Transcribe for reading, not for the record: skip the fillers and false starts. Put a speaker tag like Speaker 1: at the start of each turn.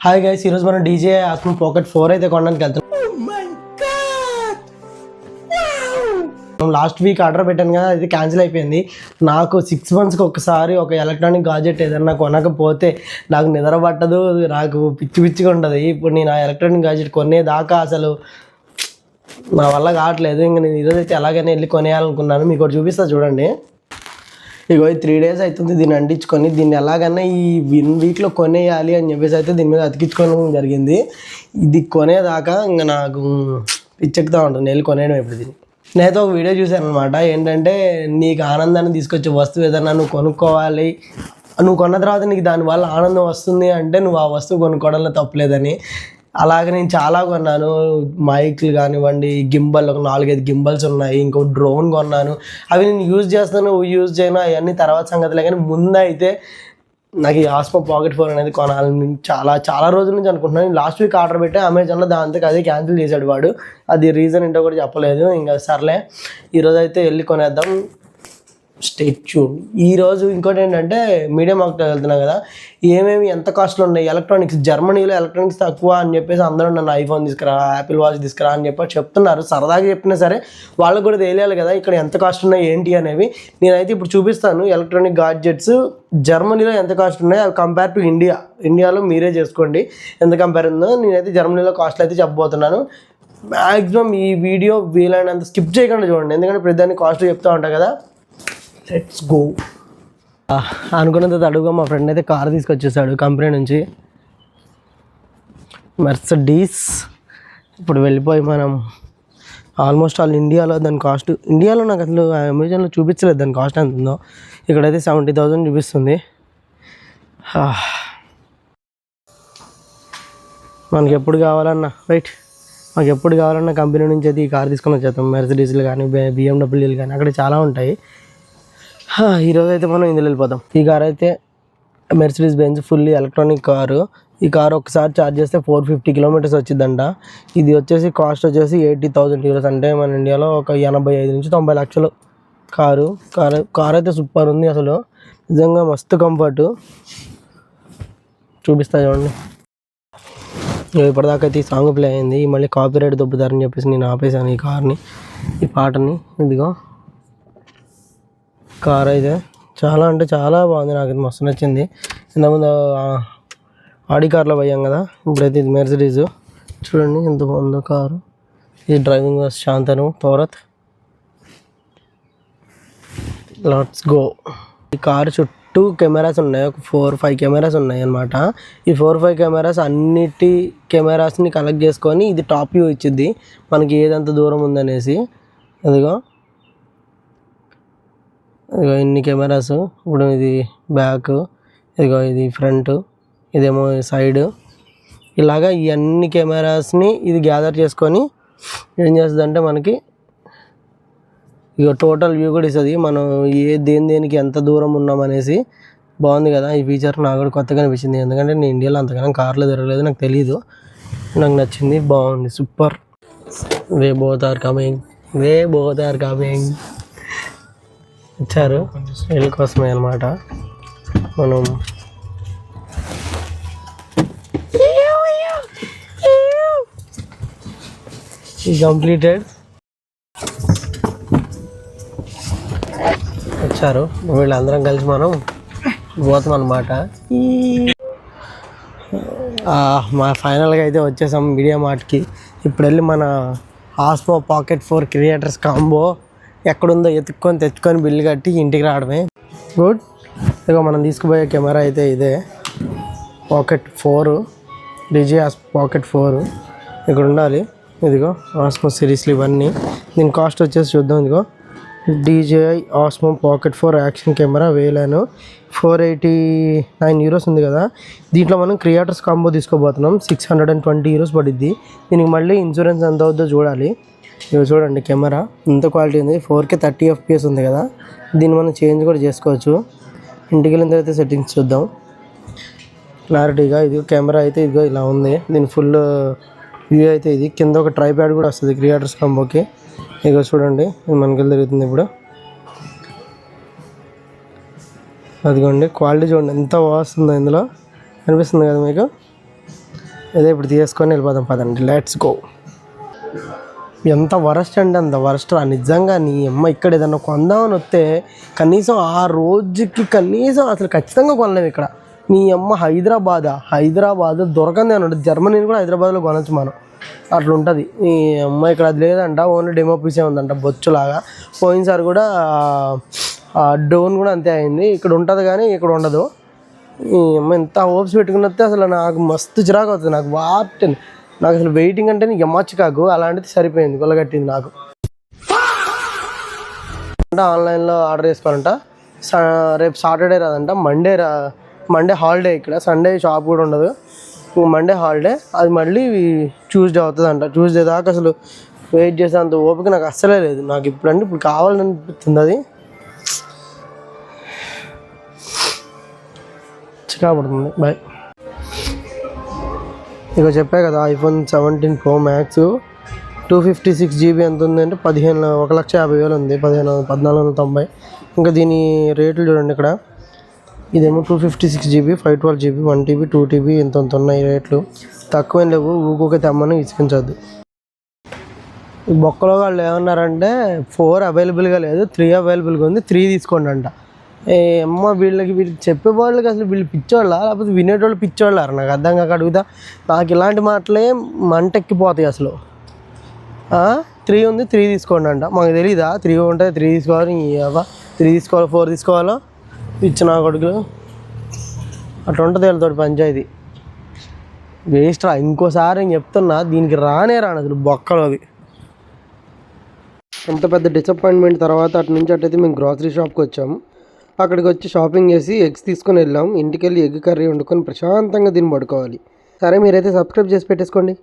Speaker 1: Hi guys, ఈరోజు మనం DJ Osmo pocket 4 అయితే కొనడానికి వెళ్తున్నాం. లాస్ట్ వీక్ ఆర్డర్ పెట్టాను కదా, అది క్యాన్సిల్ అయిపోయింది. నాకు 6 monthsకి ఒకసారి ఒక ఎలక్ట్రానిక్ గాడ్జెట్ ఏదన్నా కొనకపోతే నాకు నిద్ర పట్టదు, నాకు పిచ్చిగా ఉంటుంది. ఇప్పుడు నేను ఆ ఎలక్ట్రానిక్ గాడ్జెట్ కొనేదాకా అసలు నా వల్ల కావట్లేదు. ఇంక నేను ఈరోజైతే ఎలాగైనా వెళ్ళి కొనేయాలనుకున్నాను. మీకు ఒకటి చూపిస్తా చూడండి. ఇగో 3 days అవుతుంది దీన్ని అంటించుకొని. దీన్ని ఎలాగైనా ఈ 1 weekలో కొనేయాలి అని చెప్పేసి అయితే దీని మీద అతికించుకోవడం జరిగింది. ఇది కొనేదాకా ఇంకా నాకు పిచ్చెక్కుతూ ఉంటుంది వెళ్ళి కొనేయడం. ఇప్పుడు దీన్ని నేనైతే ఒక వీడియో చూశాను అనమాట. ఏంటంటే నీకు ఆనందాన్ని తీసుకొచ్చే వస్తువు ఏదన్నా నువ్వు కొనుక్కోవాలి, నువ్వు కొన్న తర్వాత నీకు దానివల్ల ఆనందం వస్తుంది అంటే నువ్వు ఆ వస్తువు కొనుక్కోవడంలో తప్పలేదని. అలాగే నేను చాలా కొన్నాను. మైక్లు కానివ్వండి, గింబల్, ఒక 4-5 గింబల్స్ ఉన్నాయి. ఇంకో డ్రోన్ కొన్నాను. అవి నేను యూజ్ చేస్తాను, యూజ్ చేయను, అవన్నీ తర్వాత సంగతిలే. కానీ ముందైతే నాకు ఈ ఆస్మో పాకెట్ 4 అనేది కొనాలని చాలా రోజుల నుంచి అనుకుంటున్నాను. లాస్ట్ వీక్ ఆర్డర్ పెట్టే అమెజాన్లో, దాంతో అదే క్యాన్సిల్ చేశాడు వాడు. అది రీజన్ ఏంటో కూడా చెప్పలేదు. ఇంకా సర్లే ఈరోజు అయితే వెళ్ళి కొనేద్దాం. Stay tune. ఈరోజు ఇంకోటి ఏంటంటే మీడియా మార్కెట్కి వెళ్తున్నాం కదా, ఏమేమి ఎంత కాస్ట్లో ఉన్నాయి ఎలక్ట్రానిక్స్. జర్మనీలో ఎలక్ట్రానిక్స్ తక్కువ అని చెప్పేసి అందరూ నన్ను ఐఫోన్ తీసుకురా, యాపిల్ వాచ్ తీసుకురా అని చెప్తున్నారు. సరదాగా చెప్పినా సరే వాళ్ళకు కూడా తెలియాలి కదా ఇక్కడ ఎంత కాస్ట్ ఉన్నాయి ఏంటి అనేవి. నేనైతే ఇప్పుడు చూపిస్తాను ఎలక్ట్రానిక్ గాడ్జెట్స్ జర్మనీలో ఎంత కాస్ట్ ఉన్నాయి. అవి కంపేర్ టు ఇండియాలో మీరే చేసుకోండి ఎంత కంపేర్ ఉందో. నేనైతే జర్మనీలో కాస్ట్లు అయితే చెప్పబోతున్నాను. మ్యాక్సిమం ఈ వీడియో వీలైనంత స్కిప్ చేయకుండా చూడండి, ఎందుకంటే ప్రతిదాన్ని కాస్ట్ చెప్తూ ఉంటాయి కదా. Let's go. అనుకున్నంత అడుగుగా మా ఫ్రెండ్ అయితే కార్ తీసుకొచ్చేసాడు కంపెనీ నుంచి, మెర్సిడీస్. ఇప్పుడు వెళ్ళిపోయి మనం ఆల్మోస్ట్ ఇండియాలో దాని కాస్ట్, ఇండియాలో నాకు అసలు అమెజాన్లో చూపించలేదు దాని కాస్ట్ ఎంత ఉందో. ఇక్కడైతే 70,000 చూపిస్తుంది. మనకి ఎప్పుడు కావాలన్నా మాకు ఎప్పుడు కావాలన్నా కంపెనీ నుంచి అయితే ఈ కార్ తీసుకొని వచ్చేస్తాం. మెర్సిడీస్లు కానీ, బిఎండబ్ల్యూలు కానీ అక్కడ చాలా ఉంటాయి. ఈరోజు అయితే మనం ఇందులో వెళ్ళిపోతాం. ఈ కార్ అయితే Mercedes Benz fully electronic car. ఈ కారు ఒకసారి ఛార్జ్ చేస్తే 450 kilometers వచ్చిందంట. ఇది వచ్చేసి కాస్ట్ వచ్చేసి 80,000 euros, అంటే మన ఇండియాలో ఒక 85 నుంచి 90 లక్షలు కారు అయితే సూపర్ ఉంది అసలు, నిజంగా మస్తు కంఫర్టు. చూపిస్తా చూడండి. ఇప్పటిదాకా అయితే ఈ సాంగ్ ప్లే అయింది. మళ్ళీ కాపీరైట్ దొబ్బుతారని చెప్పేసి నేను ఆపేసాను ఈ పాటని. ఇదిగో కార్ అయితే చాలా అంటే చాలా బాగుంది, నాకు మస్తు నచ్చింది. ఇంతకుముందు ఆడి కార్లో పోయాం కదా, ఇప్పుడైతే ఇది మెర్సిడీస్. చూడండి ఎంత బాగుందో కారు. ఇది driving Shantanu Thorat. Let's go. ఈ కారు చుట్టూ కెమెరాస్ ఉన్నాయి, ఒక 4-5 కెమెరాస్ ఉన్నాయి అన్నమాట. ఈ 4-5 కెమెరాస్ అన్నిటి కెమెరాస్ని కలెక్ట్ చేసుకొని ఇది టాప్ వ్యూ ఇచ్చిద్ది మనకి ఏదంత దూరం ఉందనేసి. అదిగో ఇన్ని కెమెరాస్. ఇప్పుడు ఇది బ్యాక్, ఇదిగో ఇది ఫ్రంట్, ఇదేమో సైడ్. ఇలాగా ఈ అన్ని కెమెరాస్ని ఇది గ్యాదర్ చేసుకొని ఏం చేస్తుందంటే మనకి ఇక టోటల్ వ్యూ కూడా ఇస్తుంది. మనం దేనికి ఎంత దూరం ఉన్నామనేసి. బాగుంది కదా ఈ ఫీచర్, నాకు కూడా కొత్తగా అనిపించింది. ఎందుకంటే నేను ఇండియాలో అంతగానో కార్లో తిరగలేదు, నాకు తెలీదు. నాకు నచ్చింది, బాగుంది, super. We both are coming ఇచ్చారు వీళ్ళ కోసమే అనమాట. మనం కంప్లీటెడ్ వచ్చారు. వీళ్ళందరం కలిసి మనం పోతాం అనమాట. మా ఫైనల్గా అయితే వచ్చేసాం మీడియా మార్ట్కి. ఇప్పుడు వెళ్ళి మన ఆస్మో పాకెట్ 4 క్రియేటర్స్ కాంబో ఎక్కడుందో తెచ్చుకొని బిల్లు కట్టి ఇంటికి రావడమే. గుడ్. ఇదిగో మనం తీసుకుపోయే కెమెరా అయితే ఇదే పాకెట్ 4, డీజే పాకెట్ 4 ఇక్కడ ఉండాలి. ఇదిగో ఆస్మో సిరీస్లు ఇవన్నీ. దీని కాస్ట్ వచ్చేసి చూద్దాం. ఇదిగో DJI Osmo pocket 4 action camera 1000 489 euros ఉంది కదా. దీంట్లో మనం క్రియేటర్స్ కాంబో తీసుకోబోతున్నాం. 620 euros పడిద్ది. దీనికి మళ్ళీ ఇన్సూరెన్స్ ఎంత అవుతుందో చూడాలి. ఇవి చూడండి కెమెరా ఎంత క్వాలిటీ ఉంది. 4K 30 FPS ఉంది కదా. దీన్ని మనం చేంజ్ కూడా చేసుకోవచ్చు. ఇంటికి వెళ్ళిన తర్వాత సెట్టింగ్స్ చూద్దాం క్లారిటీగా. ఇది కెమెరా అయితే ఇదిగో ఇలా ఉంది. దీని ఫుల్ వ్యూ అయితే ఇది. కింద ఒక ట్రైప్యాడ్ కూడా వస్తుంది క్రియేటర్స్ కాంబోకి. ఇదిగో చూడండి మనకి తిరుగుతుంది ఇప్పుడు. అదిగోండి క్వాలిటీ చూడండి ఎంత వస్తుందో ఇందులో, అనిపిస్తుంది కదా మీకు. అదే ఇప్పుడు తీసుకొని వెళ్ళిపోదాం పదండి, లెట్స్ గో. ఎంత వరస్ట్ అండి, అంత వరస్ట్ రా నిజంగా. నీ అమ్మ ఇక్కడ ఏదన్నా కొందామని వస్తే కనీసం ఆ రోజుకి కనీసం అసలు ఖచ్చితంగా కొనలేము ఇక్కడ. నీ అమ్మ హైదరాబాద్ దొరకంది అని ఉంటుంది. జర్మనీని కూడా హైదరాబాద్లో కొనవచ్చు మనం, అట్లా ఉంటుంది. ఈ అమ్మ ఇక్కడ అది లేదంట, ఓన్లీ డెమో పీసే ఉందంట బొచ్చులాగా. పోయినసారి కూడా డోన్ కూడా అంతే అయింది. ఇక్కడ ఉంటుంది కానీ ఇక్కడ ఉండదు. ఈ అమ్మ ఎంత హోప్స్ పెట్టుకుని వస్తే అసలు నాకు మస్తు చిరాకు అవుతుంది. నాకు అసలు వెయిటింగ్ అంటే నీకు ఎమ్మ చికాకు, అలాంటిది సరిపోయింది, కొల్లగట్టింది నాకు. ఆన్లైన్లో ఆర్డర్ చేసుకోవాలంట. రేపు సాటర్డే రాదంట, మండే హాలిడే ఇక్కడ. సండే షాప్ కూడా ఉండదు, మండే హాలిడే. అది మళ్ళీ ట్యూస్డే అవుతుందంట. ట్యూస్డే దాకా అసలు వెయిట్ చేసే అంత ఓపిక నాకు అస్సలే లేదు. నాకు ఇప్పుడు కావాలనిపిస్తుంది, అది చికాకు పడుతుంది. బాయ్. ఇక చెప్పా కదా, ఐఫోన్ 17 Pro Max 256 GB ఎంత ఉందంటే 1,50,000 ఉంది, 1,490. ఇంకా దీని రేట్లు చూడండి ఇక్కడ. ఇదేమో 256 GB, 512 GB, 1 TB, 2 TB ఇంత ఉన్నాయి రేట్లు. తక్కువేం లేవు, ఊకొక తెమ్మని ఇచ్చుకుంచద్దు. ఈ బొక్కలో వాళ్ళు ఏమన్నారంటే 4 అవైలబుల్గా లేదు, 3 అవైలబుల్గా ఉంది, 3 తీసుకోండి అంట. అమ్మ వీళ్ళకి చెప్పే వాళ్ళకి అసలు వీళ్ళు పిచ్చోళ్ళ లేకపోతే వినేటోళ్ళు పిచ్చోళ్ళారు, నాకు అర్థం కాక అడుగుతా. నాకు ఇలాంటి మాటలే మంటెక్కిపోతాయి అసలు. 3 ఉంది, 3 తీసుకోండి అంట. మాకు తెలీదా 3 ఉంటే 3 తీసుకోవాలి, 3 తీసుకోవాలి, 4 తీసుకోవాలో ఇచ్చిన కొడుకులు. అట్లా ఉంటుంది వీళ్ళతో పంచాయతీ. వేస్ట్ రా. ఇంకోసారి నేను చెప్తున్నా, దీనికి రాను అసలు బొక్కలు. అది అంత పెద్ద డిసప్పాయింట్మెంట్ తర్వాత అటు నుంచి అట్టయితే మేము గ్రాసరీ షాప్కి వచ్చాము. అక్కడికి వచ్చి షాపింగ్ చేసి ఎగ్స్ తీసుకొని వెళ్ళాం. ఇంటికి వెళ్ళి ఎగ్ కర్రీ వండుకొని ప్రశాంతంగా దీన్ని పడుకోవాలి. సరే, మీరైతే సబ్స్క్రైబ్ చేసి పెట్టేసుకోండి.